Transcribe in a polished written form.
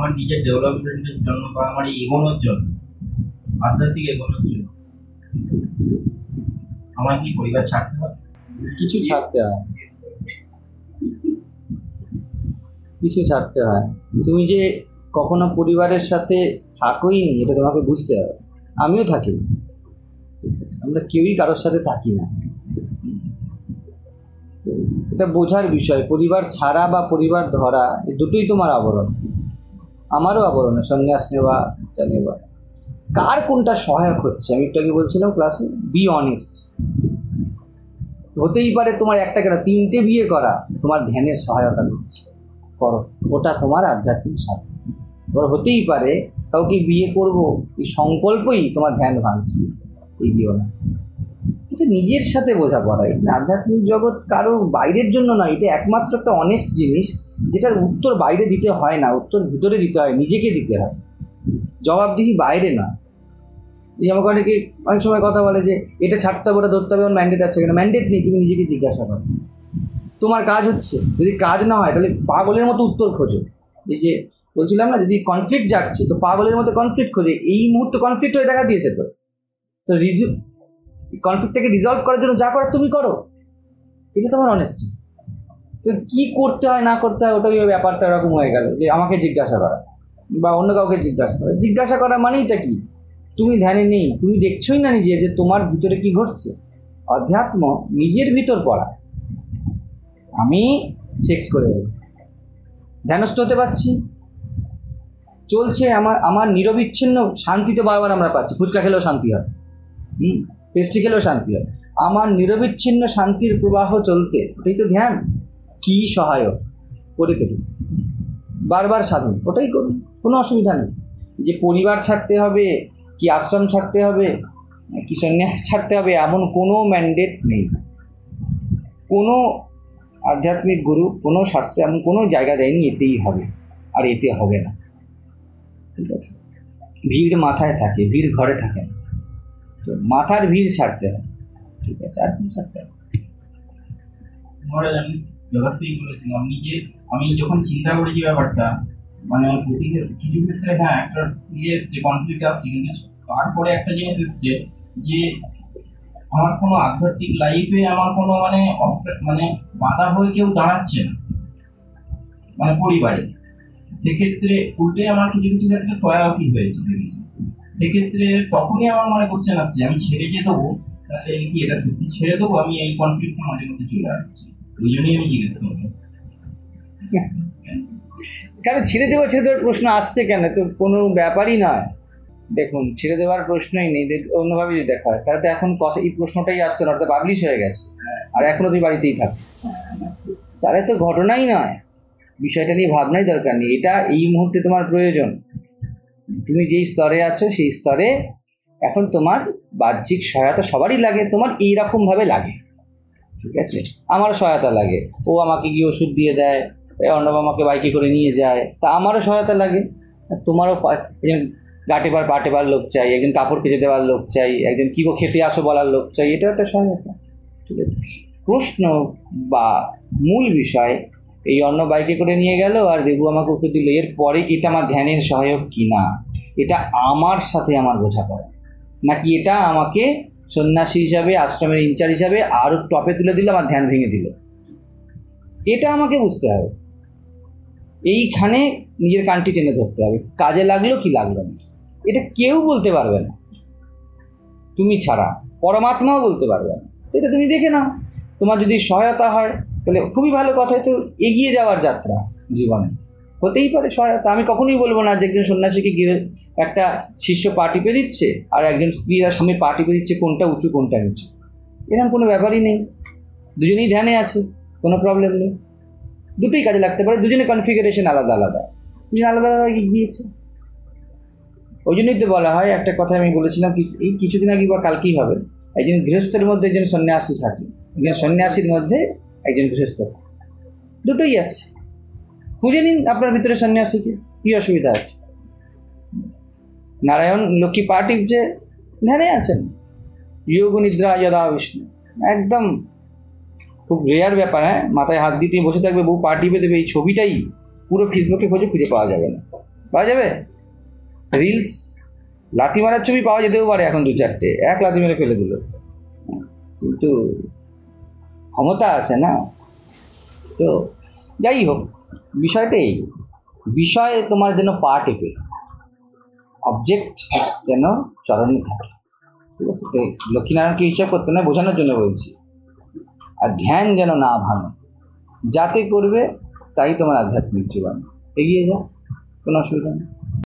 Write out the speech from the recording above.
আমার নিজের ডেভেলপমেন্টের জন্য বা আমার এগোনোর জন্য, আধ্যাত্মিক এগোনোর জন্য আমার কি পরিবার ছাড়তে হবে? কিছু ছাড়তে হয়, কিছু ছাড়তে হয়। তুমি যে কখনো পরিবারের সাথে থাকোই নি এটা তোমাকে বুঝতে হবে। আমিও থাকি, আমরা কেউই কারোর সাথে থাকি না, এটা বোঝার বিষয়। পরিবার ছাড়া বা পরিবার ধরা এই দুটোই তোমার আবরণ, আমারও আবরণ। সন্ন্যাস নেওয়া, এটা নেওয়া, কার কোনটা সহায়ক হচ্ছে আমি একটু আগে বলছিলাম ক্লাসে, বি অনেস্ট। হতেই পারে তোমার একটা কেন তিনটে বিয়ে করা তোমার ধ্যানের সহায়তা করছে, করো, ওটা তোমার আধ্যাত্মিক সাধনা। এবার হতেই পারে কাউকে বিয়ে করব এই সংকল্পই তোমার ধ্যান ভাঙছে, এই দিও না। এটা নিজের সাথে বোঝাপড়া। আধ্যাত্মিক জগৎ কারো বাইরের জন্য নয়, এটা একমাত্র একটা অনেস্ট জিনিস যেটার উত্তর বাইরে দিতে হয় না, উত্তর ভিতরে দিতে হয়, নিজেকে দিতে হয়, জবাবদিহি বাইরে না। এই আমাকে অনেকে অনেক সময় কথা বলে যে এটা ছাড়তে হবে, ওটা ধরতে হবে, আমার ম্যান্ডেট আছে কেন? ম্যান্ডেট নেই, তুমি নিজেকে জিজ্ঞাসা করো তোমার কাজ হচ্ছে। যদি কাজ না হয় তাহলে পাগলের মতো উত্তর খোঁজো। এই যে বলছিলাম না, যদি কনফ্লিক্ট জাগছে তো পাগলের মতো কনফ্লিক্ট খোঁজে। এই মুহূর্তে কনফ্লিক্ট হয়ে দেখা দিয়েছে, তো কনফ্লিক্টটাকে রিজলভ করার জন্য যা করার তুমি করো, এটা তোমার অনেস্টি। তো কী করতে হয় না করতে হয় ওটাই ব্যাপারটা এরকম হয়ে গেল যে আমাকে জিজ্ঞাসা করা বা অন্য কাউকে জিজ্ঞাসা করা। জিজ্ঞাসা করা মানেইটা কি? তুমি ধ্যানে নেই, তুমি দেখছোই না নিজে যে তোমার ভিতরে কি ঘটছে। অধ্যাত্ম নিজের ভিতর পড়া। আমি সেক্স করে ধ্যানস্থ হতে পারছি, চলছে আমার নিরবিচ্ছিন্ন শান্তি তো বারবার আমরা পাচ্ছি। ফুচকা খেলেও শান্তি হয়, পেস্ট্রি খেলেও শান্তি হয়। আমার নিরবিচ্ছিন্ন শান্তির প্রবাহ চলতে, ওটাই তো ধ্যান। কি সহায়ক করে ফেলুন, বারবার সাধন, ওটাই করুন, কোনো অসুবিধা নেই। যে পরিবার ছাড়তে হবে, কি আশ্রম ছাড়তে হবে, কি সন্ন্যাস ছাড়তে হবে, এমন কোনো ম্যান্ডেট নেই। কোনো আধ্যাত্মিক গুরু, কোনো শাস্ত্র এমন কোনো জায়গা দেয়নি এতেই হবে আর এতে হবে না। ঠিক আছে, ভিড় মাথায় থাকে, ভিড় ঘরে থাকে না। তো মাথার ভিড় ছাড়তে হয়, ঠিক আছে, আর কি ছাড়তে হবে? মহারাজ, আমি ব্যাপারটাই বলেছিলাম আমি যখন চিন্তা করেছি ব্যাপারটা, মানে কিছু ক্ষেত্রে হ্যাঁ একটা ইয়ে এসছে, কনফ্লিক্ট আসছে, কিন্তু তারপরে একটা জিনিস এসছে যে আমার কোনো আধ্যাত্মিক লাইফে আমার কোনো মানে বাধা হয়ে কেউ দাঁড়াচ্ছে না, মানে পরিবারে। সেক্ষেত্রে উল্টে আমার কিছু কিছু ক্ষেত্রে সহায়কই হয়েছে দেখেছি। সেক্ষেত্রে তখনই আমার মনে কোশ্চেন আসছে, আমি ছেড়ে যে দেবো, তাহলে কি এটা সত্যি ছেড়ে দেবো? আমি এই কনফ্লিক্টটা মাঝে মধ্যে চলে আসছি, ওই জন্যই আমি জিজ্ঞেস করবো। কারণ ছেড়ে দেওয়ার প্রশ্ন আসছে কেন? তো কোনো ব্যাপারই নয়। দেখুন, ছেড়ে দেওয়ার প্রশ্নই নেই। অন্যভাবে যদি দেখা হয় তাহলে তো এখন কথা এই প্রশ্নটাই আসছে না, ওটা পাবলিশ হয়ে গেছে আর এখনও তুই বাড়িতেই থাক, তাহলে তো ঘটনাই নয়। বিষয়টা নিয়ে ভাবনাই দরকার নেই। এটা এই মুহূর্তে তোমার প্রয়োজন। তুমি যেই স্তরে আছো সেই স্তরে এখন তোমার বাহ্যিক সহায়তা সবারই লাগে, তোমার এইরকমভাবে লাগে, ঠিক আছে? আমারও সহায়তা লাগে, ও আমাকে গিয়ে ওষুধ দিয়ে দেয়, অর্ণব আমাকে বাইকে করে নিয়ে যায়, তা আমারও সহায়তা লাগে। তোমারও একজন গা টেপার পা টেপার লোক চাই, একজন কাপড় কেচে দেওয়ার লোক চাই, একজন কী গো খেতে আসো বলার লোক চাই, এটাও একটা সহায়তা, ঠিক আছে? প্রশ্ন বা মূল বিষয়, এই অন্য বাইকে করে নিয়ে গেল আর দেবু আমাকে ওষুধ দিল, এর পরে এটা আমার ধ্যানের সহায়ক কি না, এটা আমার সাথে আমার বোঝাপড়া, নাকি এটা আমাকে সন্ন্যাসী হিসাবে, আশ্রমের ইনচার্জ হিসাবে আরও টপে তুলে দিল, আমার ধ্যান ভেঙে দিল, এটা আমাকে বুঝতে হবে। এইখানে নিজের কানটি টেনে ধরতে হবে, কাজে লাগলো কি লাগলো না এটা কেউ বলতে পারবে না তুমি ছাড়া, পরমাত্মাও বলতে পারবে না। এটা তুমি দেখে নাও, তোমার যদি সহায়তা হয় তাহলে খুবই ভালো কথা, তো এগিয়ে যাওয়ার যাত্রা জীবনে হতেই পারে সহায়তা। আমি কখনোই বলবো না যে একজন সন্ন্যাসীকে গিয়ে একটা শিষ্য পা টিপে দিচ্ছে আর একজন স্ত্রীরা স্বামী পা টিপে দিচ্ছে, কোনটা উঁচু কোনটা নিচু, এরকম কোনো ব্যাপারই নেই। দুজনেই ধ্যানে আছে, কোনো প্রবলেম নেই, দুটোই কাজে লাগতে পারে। দুজনের কনফিগারেশন আলাদা আলাদা, দুজন আলাদা আলাদা গিয়েছে। ওই জন্যই তো বলা হয়, একটা কথা আমি বলেছিলাম এই কিছুদিন আগে বা কালকেই হবে, একজন গৃহস্থের মধ্যে একজন সন্ন্যাসী থাকে, একজন সন্ন্যাসীর মধ্যে একজন গৃহস্থ থাকে, দুটোই আছে। খুঁজে নিন আপনার ভিতরে সন্ন্যাসীকে, কী অসুবিধা আছে? নারায়ণ লক্ষ্মী পা টিপছে, ধ্যানে আছেন, যোগ নিদ্রা যদা বিষ্ণু, একদম খুব রেয়ার ব্যাপার। হ্যাঁ, মাথায় হাত দিয়ে বসে থাকবে, বউ পা টিপে দেবে, এই ছবিটাই পুরো ফেসবুকে খুঁজে পাওয়া যাবে না। পাওয়া যাবে? রিলস লাথি মারার ছবি পাওয়া যেতেও পারে এখন 2-4টে, এক লাথি মেরে ফেলে দিল, কিন্তু ক্ষমতা আছে না। তো যাই হোক, বিষয়টা এই, বিষয় তোমার যেন পা টেপে, অবজেক্ট যেন চরণে থাকে, ঠিক আছে? তো লক্ষ্মীনারায়ণকে হিসাব করতে না, বোঝানোর জন্য বলছি। আর ধ্যান যেন না ভাঙে, যাতে করবে তাই তোমার আধ্যাত্মিক জীবন এগিয়ে যাও, কোনো অসুবিধা নেই।